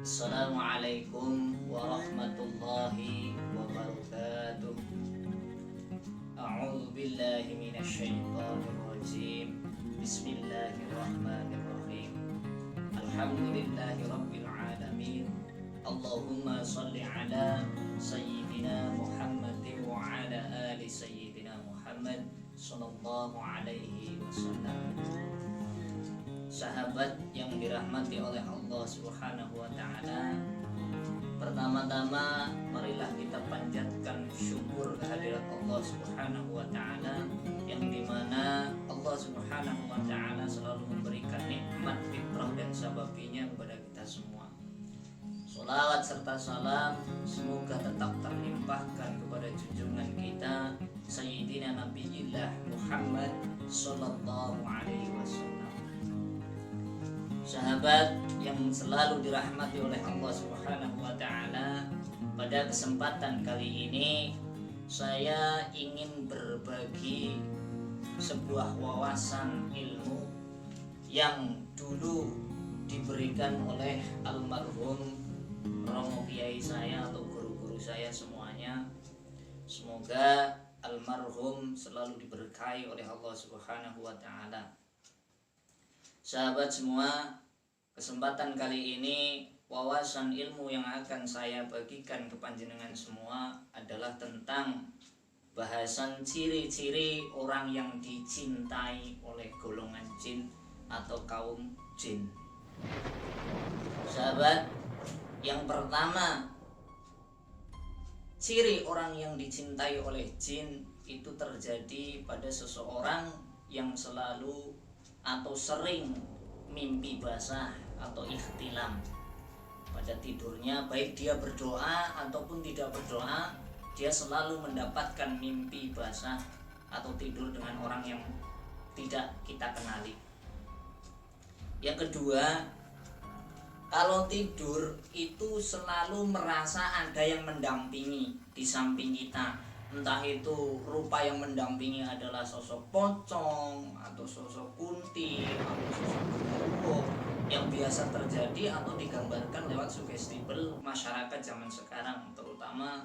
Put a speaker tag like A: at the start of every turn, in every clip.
A: Assalamualaikum warahmatullahi wabarakatuh. A'udzu billahi minasyaitonir rajim. Bismillahirrahmanirrahim. Alhamdulillahi rabbil alamin. Allahumma shalli ala sayyidina Muhammadin wa ala ali sayyidina Muhammad sallallahu alaihi wasallam. Sahabat yang dirahmati oleh Allah Subhanahu wa taala, pertama-tama marilah kita panjatkan syukur kehadirat Allah Subhanahu wa taala, yang dimana Allah Subhanahu wa taala selalu memberikan nikmat fitrah dan sababinya kepada kita semua. Salawat serta salam semoga tetap terlimpahkan kepada junjungan kita Sayyidina Nabiyillah Muhammad sallallahu alaihi wasallam. Sahabat yang selalu dirahmati oleh Allah Subhanahu wa taala, pada kesempatan kali ini saya ingin berbagi sebuah wawasan ilmu yang dulu diberikan oleh almarhum romo kiai saya atau guru-guru saya semuanya. Semoga almarhum selalu diberkahi oleh Allah Subhanahu wa taala. Sahabat semua, kesempatan kali ini wawasan ilmu yang akan saya bagikan ke panjenengan semua adalah tentang bahasan ciri-ciri orang yang dicintai oleh golongan jin atau kaum jin. Sahabat, yang pertama, ciri orang yang dicintai oleh jin itu terjadi pada seseorang yang selalu atau sering mimpi basah atau ikhtilam pada tidurnya, baik dia berdoa ataupun tidak berdoa, dia selalu mendapatkan mimpi basah atau tidur dengan orang yang tidak kita kenali. Yang kedua, kalau tidur itu selalu merasa ada yang mendampingi di samping kita. Entah itu rupa yang mendampingi adalah sosok pocong atau sosok kunti atau sosok genderuwo yang biasa terjadi atau digambarkan lewat sugestibel masyarakat zaman sekarang, terutama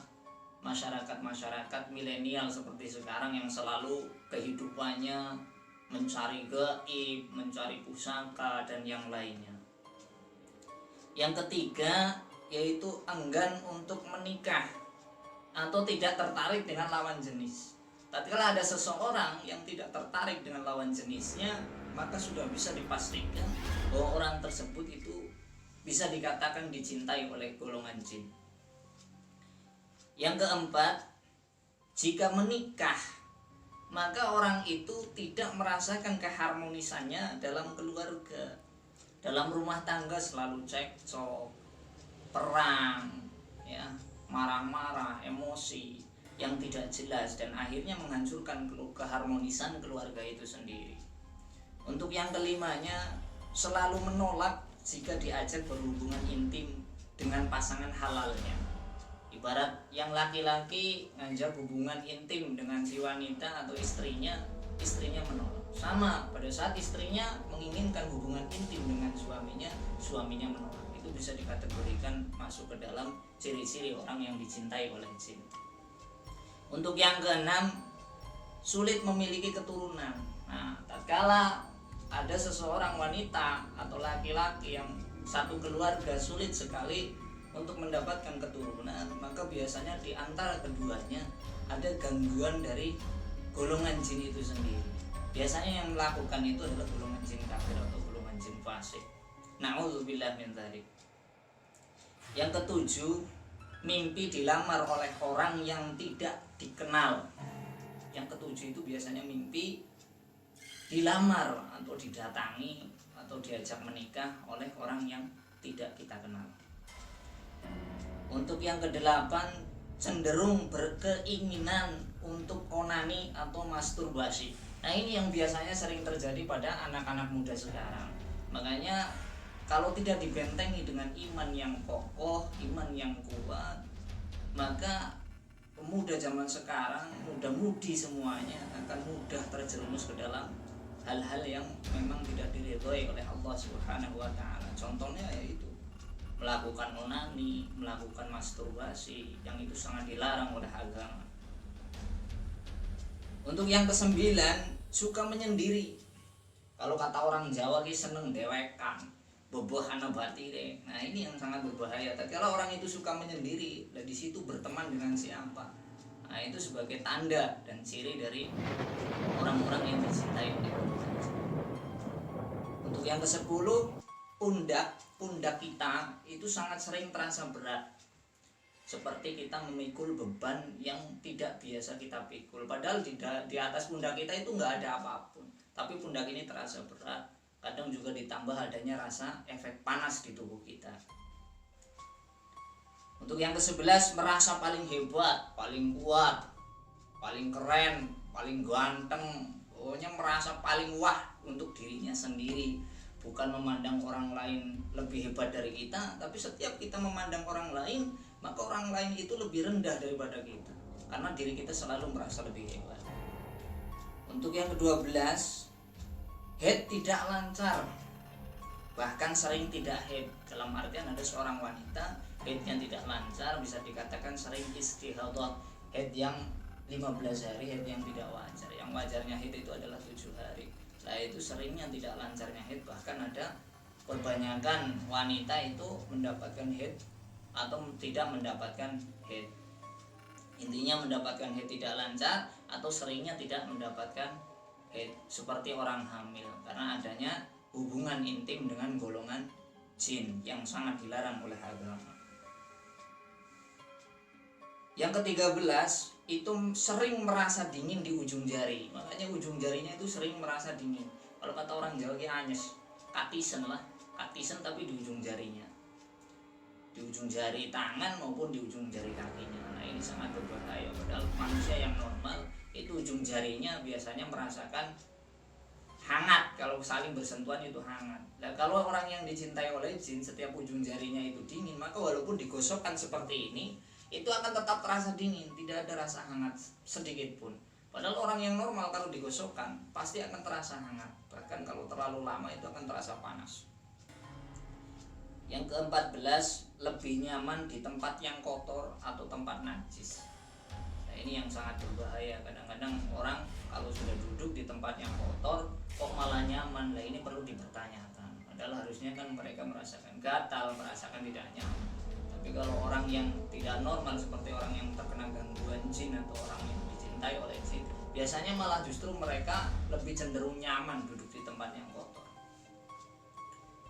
A: masyarakat milenial seperti sekarang yang selalu kehidupannya mencari gaib, mencari pusaka dan yang lainnya. Yang ketiga yaitu enggan untuk menikah atau tidak tertarik dengan lawan jenis. Tatkala ada seseorang yang tidak tertarik dengan lawan jenisnya, maka sudah bisa dipastikan bahwa orang tersebut itu bisa dikatakan dicintai oleh golongan jin. Yang keempat, jika menikah, maka orang itu tidak merasakan keharmonisannya dalam keluarga. Dalam rumah tangga selalu cekcok, perang, ya, marah-marah, emosi yang tidak jelas dan akhirnya menghancurkan keharmonisan keluarga itu sendiri. Untuk yang kelimanya, selalu menolak jika diajak berhubungan intim dengan pasangan halalnya. Ibarat yang laki-laki ngajak hubungan intim dengan si wanita atau istrinya menolak. Sama, pada saat istrinya menginginkan hubungan intim dengan suaminya menolak. Itu bisa dikategorikan masuk ke dalam ciri-ciri orang yang dicintai oleh jin. Untuk yang keenam, sulit memiliki keturunan. Nah, tatkala ada seseorang wanita atau laki-laki yang satu keluarga sulit sekali untuk mendapatkan keturunan, maka biasanya di antara keduanya ada gangguan dari golongan jin itu sendiri. Biasanya yang melakukan itu adalah golongan jin kafir atau golongan jin fasik. Na'udzubillah min dzalik. Yang ketujuh, mimpi dilamar oleh orang yang tidak dikenal. Yang ketujuh itu biasanya mimpi dilamar atau didatangi atau diajak menikah oleh orang yang tidak kita kenal. Untuk yang kedelapan, cenderung berkeinginan untuk onani atau masturbasi. Nah, ini yang biasanya sering terjadi pada anak-anak muda sekarang. Makanya kalau tidak dibentengi dengan iman yang kokoh, iman yang kuat, maka pemuda zaman sekarang, muda-mudi semuanya akan mudah terjerumus ke dalam hal-hal yang memang tidak diridhoi oleh Allah Subhanahu wa taala. Contohnya yaitu melakukan onani, melakukan masturbasi, yang itu sangat dilarang oleh agama. Untuk yang kesembilan, suka menyendiri. Kalau kata orang Jawa ki seneng dewekan, bobohana batire. Nah, ini yang sangat berbahaya. Kalau orang itu suka menyendiri, dan di situ berteman dengan siapa? Nah, itu sebagai tanda dan ciri dari orang-orang yang dicintai oleh Tuhan. Untuk yang ke-10, pundak kita itu sangat sering terasa berat, seperti kita memikul beban yang tidak biasa kita pikul. Padahal di atas pundak kita itu nggak ada apapun, tapi pundak ini terasa berat. Kadang juga ditambah adanya rasa efek panas di tubuh kita. Untuk yang ke-11, merasa paling hebat, paling kuat, paling keren, paling ganteng. Pokoknya merasa paling wah untuk dirinya sendiri. Bukan memandang orang lain lebih hebat dari kita, tapi setiap kita memandang orang lain, maka orang lain itu lebih rendah daripada kita, karena diri kita selalu merasa lebih hebat. Untuk yang ke-12, head tidak lancar, bahkan sering tidak head. Dalam artian ada seorang wanita headnya tidak lancar, bisa dikatakan sering istihadah, head yang 15 hari, head yang tidak wajar. Yang wajarnya head itu adalah 7 hari. Nah, itu seringnya tidak lancarnya head, bahkan ada kebanyakan wanita itu mendapatkan head atau tidak mendapatkan head. Intinya mendapatkan head tidak lancar atau seringnya tidak mendapatkan head, seperti orang hamil, karena adanya hubungan intim dengan golongan jin yang sangat dilarang oleh agama. Yang ke-13, itu sering merasa dingin di ujung jari. Makanya ujung jarinya itu sering merasa dingin. Kalau kata orang Jawa ki anyes, katisen lah, katisen tapi di ujung jarinya, di ujung jari tangan maupun di ujung jari kakinya. Nah, ini sangat berbahaya. Padahal manusia yang normal itu ujung jarinya biasanya merasakan hangat, kalau saling bersentuhan itu hangat. Nah, kalau orang yang dicintai oleh jin, setiap ujung jarinya itu dingin, maka walaupun digosokkan seperti ini, itu akan tetap terasa dingin, tidak ada rasa hangat sedikit pun. Padahal orang yang normal kalau digosokkan pasti akan terasa hangat, bahkan kalau terlalu lama itu akan terasa panas. Yang ke-14, lebih nyaman di tempat yang kotor atau tempat najis. Nah, ini yang sangat berbahaya. Kadang-kadang orang kalau sudah duduk di tempat yang kotor kok malah nyaman. Nah, ini perlu dipertanyakan. Padahal harusnya kan mereka merasakan gatal, merasakan tidak nyaman. Tapi kalau orang yang tidak normal, seperti orang yang terkena gangguan jin atau orang yang dicintai oleh jin, biasanya malah justru mereka lebih cenderung nyaman duduk di tempat yang kotor.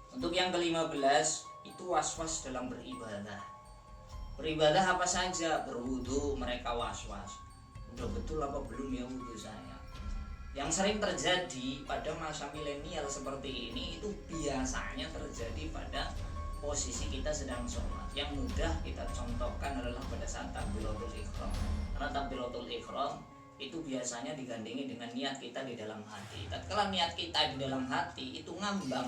A: Untuk yang ke-15, itu was-was dalam beribadah. Beribadah apa saja, berwudu mereka was-was, udah betul apa belum ya wudu saya. Yang sering terjadi pada masa milenial seperti ini itu biasanya terjadi pada posisi kita sedang sholat. Yang mudah kita contohkan adalah pada saat takbiratul ihram. Karena takbiratul ihram itu biasanya digandengin dengan niat kita di dalam hati. Tatkala niat kita di dalam hati itu ngambang,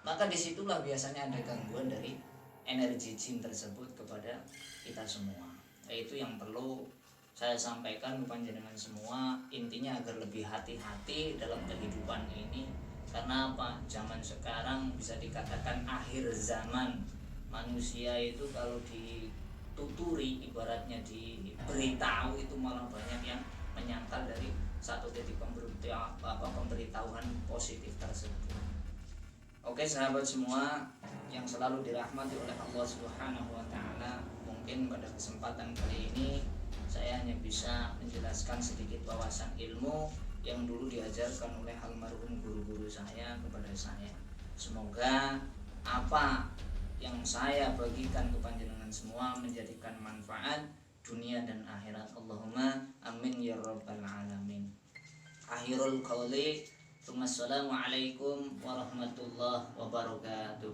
A: maka disitulah biasanya ada gangguan dari energi jin tersebut kepada kita semua. Itu yang perlu saya sampaikan kepada panjenengan semua. Intinya agar lebih hati-hati dalam kehidupan ini. Karena apa? Zaman sekarang bisa dikatakan akhir zaman. Manusia itu kalau dituturi, ibaratnya diberitahu, itu malah banyak yang menyangkal dari satu titik pemberitahuan positif tersebut. Oke sahabat semua yang selalu dirahmati oleh Allah Subhanahu wa taala, mungkin pada kesempatan kali ini saya hanya bisa menjelaskan sedikit wawasan ilmu yang dulu diajarkan oleh almarhum guru-guru saya kepada saya. Semoga apa yang saya bagikan kepada panjenengan semua menjadikan manfaat dunia dan akhirat. Allahumma amin ya rabbal alamin. Akhirul qawli, assalamualaikum warahmatullahi wabarakatuh.